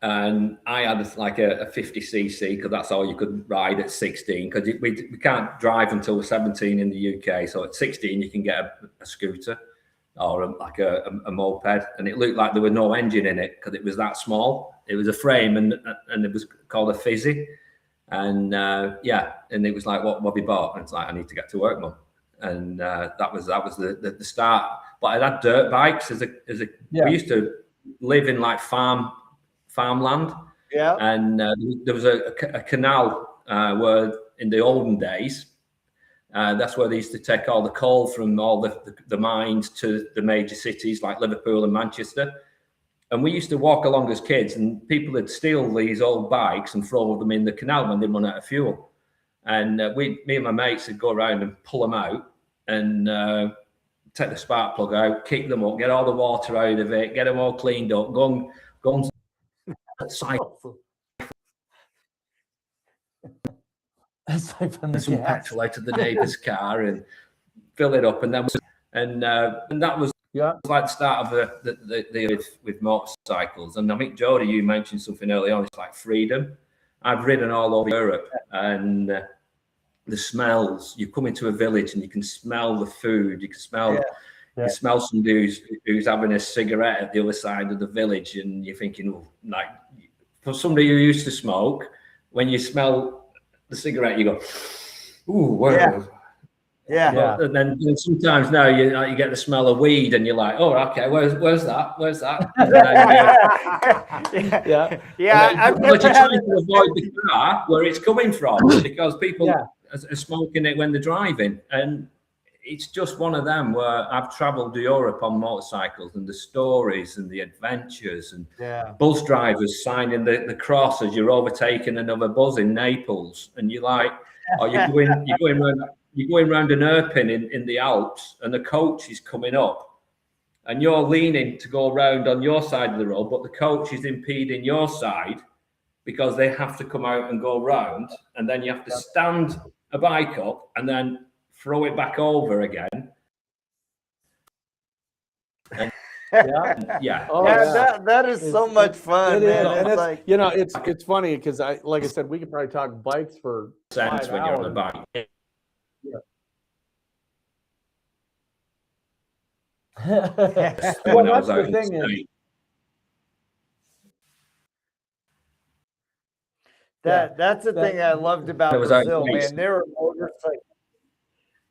and I had a 50cc because that's all you could ride at 16 because we can't drive until we're 17 in the UK. So at 16 you can get a scooter or a moped, and it looked like there was no engine in it because it was that small. It was a frame, and it was called a fizzy. And and it was like, what have you bought? And it's like, I need to get to work, Mum. And that was the start. But I had dirt bikes we used to live in like farmland. Yeah. And there was a canal where in the olden days, that's where they used to take all the coal from all the mines to the major cities like Liverpool and Manchester. And we used to walk along as kids, and people would steal these old bikes and throw them in the canal when they run out of fuel. And me and my mates would go around and pull them out and take the spark plug out, kick them up, get all the water out of it, get them all cleaned up, go and cycle. Siphon some petrol out of the neighbour's car and fill it up, and that was like the start of the with motorcycles. And I think, Jody, you mentioned something early on. It's like freedom. I've ridden all over Europe, and the smells. You come into a village and you can smell the food. You can smell. You smell somebody who's having a cigarette at the other side of the village, and you're thinking, like, for somebody who used to smoke, when you smell the cigarette, you go, "Ooh, wow." Yeah. And then sometimes now you get the smell of weed and you're like, oh, okay, where's that? Where's that? And then, I've but never you're had trying to avoid the car where it's coming from because people are smoking it when they're driving. And it's just one of them where I've traveled to Europe on motorcycles, and the stories and the adventures and bus drivers signing the cross as you're overtaking another bus in Naples, and you're like, oh, you're going around an hairpin in the Alps, and the coach is coming up, and you're leaning to go around on your side of the road, but the coach is impeding your side because they have to come out and go round, and then you have to stand a bike up and then throw it back over again. And, that is so much fun, man. And it's like, it's funny because like I said, we could probably talk bikes for sense when you're on a bike. Well, that's the thing is that's the thing I loved about Brazil, man.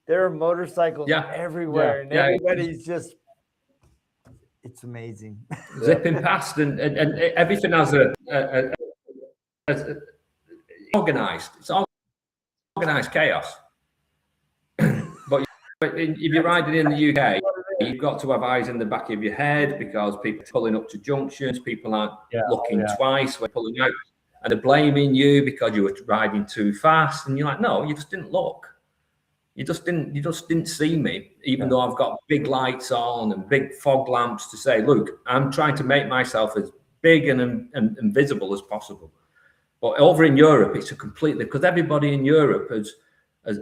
There are motorcycles everywhere, and everybody's just, it's amazing. Zipping past, and everything has organized. It's organized chaos. But if you're riding in the UK, you've got to have eyes in the back of your head because people are pulling up to junctions, people aren't looking twice when pulling out, and they're blaming you because you were riding too fast, and you're like, no, you just didn't look. You just didn't see me, even though I've got big lights on and big fog lamps to say, look, I'm trying to make myself as big and visible as possible. But over in Europe, it's a completely, because everybody in Europe has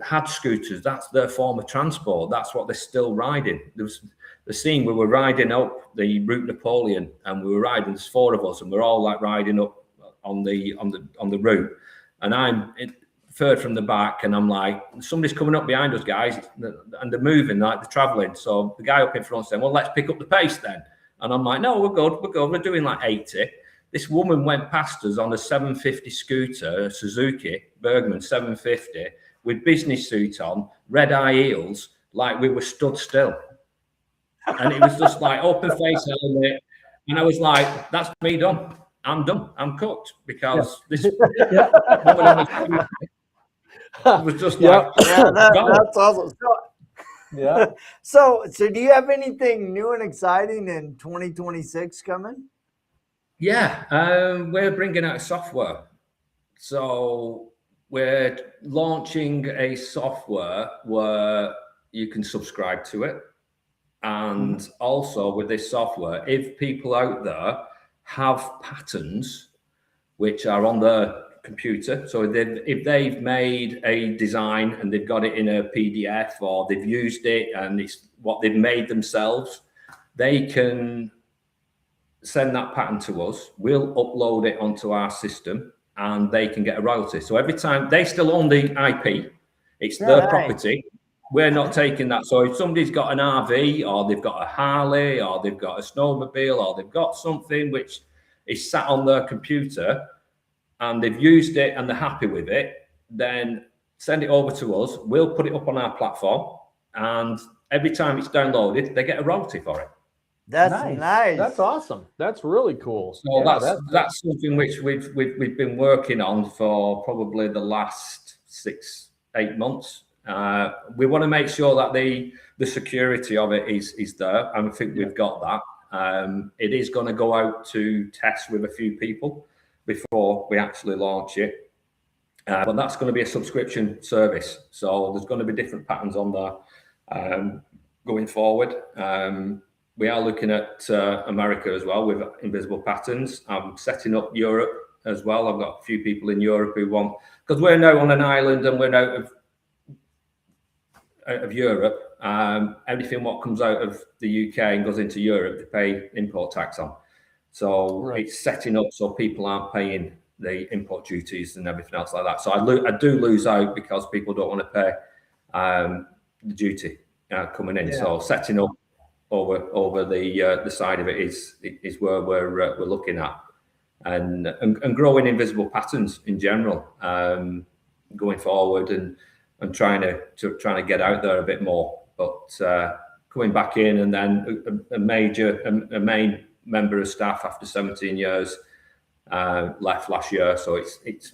had scooters. That's their form of transport. That's what they're still riding. There was the scene where we're riding up the Route Napoleon, and we were riding, there's 4 of us, and we're all like riding up on the route, and I'm third from the back, and I'm like, somebody's coming up behind us, guys, and they're moving, like they're traveling. So the guy up in front saying, well, let's pick up the pace then. And I'm like, no, we're good, we're doing like 80. This woman went past us on a 750 scooter, a Suzuki Bergman 750, with business suit on, red high heels, like we were stood still. And it was just like open face helmet. And I was like, that's me done. I'm done. I'm cooked, because this woman was just like, that's awesome. So do you have anything new and exciting in 2026 coming? We're bringing out software. So we're launching a software where you can subscribe to it. And also with this software, if people out there have patterns which are on their computer, so if they've made a design and they've got it in a PDF, or they've used it and it's what they've made themselves, they can send that pattern to us. We'll upload it onto our system, and they can get a royalty. So every time, they still own the IP, it's their property. We're not taking that. So if somebody's got an RV, or they've got a Harley, or they've got a snowmobile, or they've got something which is sat on their computer and they've used it and they're happy with it, then send it over to us. We'll put it up on our platform, and every time it's downloaded, they get a royalty for it. That's nice. That's awesome. That's really cool. So that's something which we've been working on for probably the last 6-8 months. We want to make sure that the security of it is there, and I think we've got that. It is going to go out to test with a few people before we actually launch it, but that's going to be a subscription service. So there's going to be different patterns on there going forward. We are looking at America as well with invisible patterns. I'm setting up Europe as well. I've got a few people in Europe who want, because we're now on an island and we're out of Europe. Everything what comes out of the UK and goes into Europe, they pay import tax on. So it's setting up so people aren't paying the import duties and everything else like that. So I do lose out because people don't want to pay the duty coming in. So setting up over the side of it is where we're looking at, and growing invisible patterns in general going forward, and and trying to get out there a bit more. But coming back in, and then a main member of staff after 17 years left last year, so it's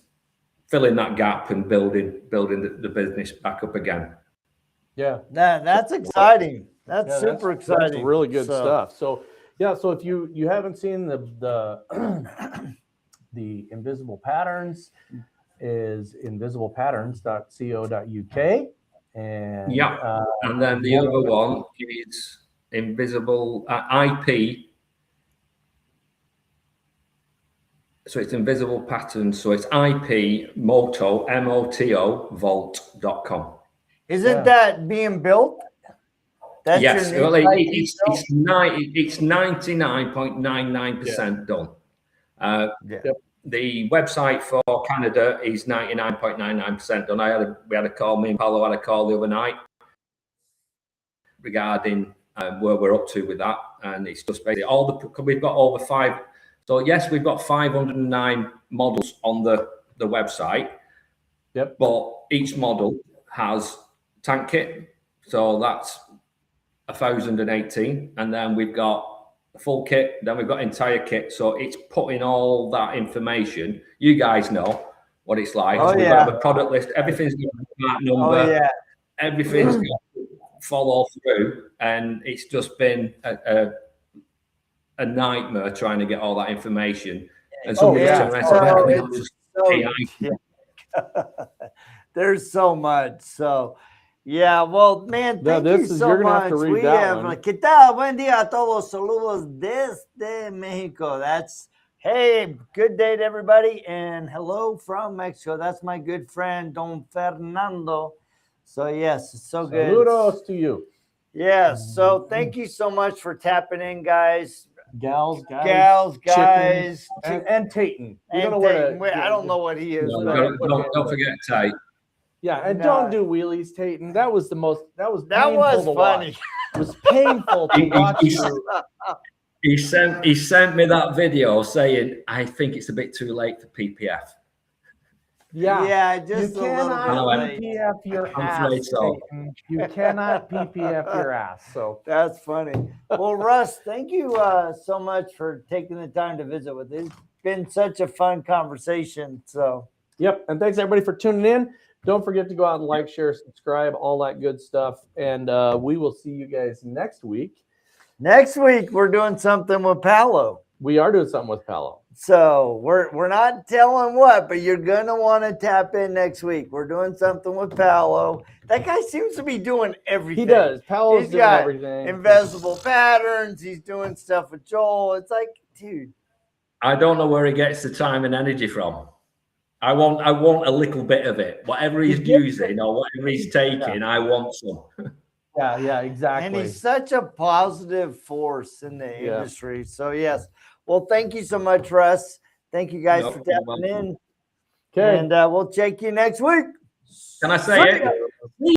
filling that gap and building the business back up again. Yeah, that's exciting. That's super exciting. That's really good stuff. So yeah, so if you haven't seen the the invisible patterns, is invisiblepatterns.co.uk, and and then the other one is invisible IP. So it's invisible patterns. So it's IP moto MOTO vault.com. Isn't that being built? That's yes, your well, it's 99.99% done. The website for Canada is 99.99% done. We had a call. Me and Paolo had a call the other night regarding where we're up to with that, and it's just basically we've got over 5. So yes, we've got 509 models on the website. Yep. But each model has tank kit, so that's 1,018, and then we've got a full kit, then we've got entire kit. So it's putting all that information. You guys know what it's like. Oh, we've got to have a product list. Everything's got a part number. Oh, yeah. Everything's got to follow through, and it's just been a nightmare trying to get all that information. And there's so much. So yeah, well, man, thank you so much. We have ¿Qué tal? Buen día a todos. Saludos desde Mexico. That's hey, good day to everybody, and hello from Mexico. That's my good friend Don Fernando. So yes, it's so good. Saludos to you. Yes. So thank you so much for tapping in, guys. Gals, guys, and Tayton. I don't know what he is. Don't forget Tate. Yeah, and don't do wheelies, Tayton. That was funny. It was painful to watch. He sent me that video saying, "I think it's a bit too late for PPF." Yeah, just you cannot PPF your ass. So. You cannot PPF your ass. So that's funny. Well, Russ, thank you so much for taking the time to visit with us. It's been such a fun conversation. So yep, and thanks everybody for tuning in. Don't forget to go out and like, share, subscribe, all that good stuff. And we will see you guys next week. Next week we're doing something with Paolo. We are doing something with Paolo. So we're not telling what, but you're gonna want to tap in next week. We're doing something with Paolo. That guy seems to be doing everything. He does. Paolo's doing everything. Invisible patterns. He's doing stuff with Joel. It's like, dude. I don't know where he gets the time and energy from. I want a little bit of it. Whatever he's using or whatever he's taking, I want some. Yeah, exactly. And he's such a positive force in the industry. So yes. Well, thank you so much, Russ. Thank you guys for tapping in. Okay. And we'll check you next week. Can I say it?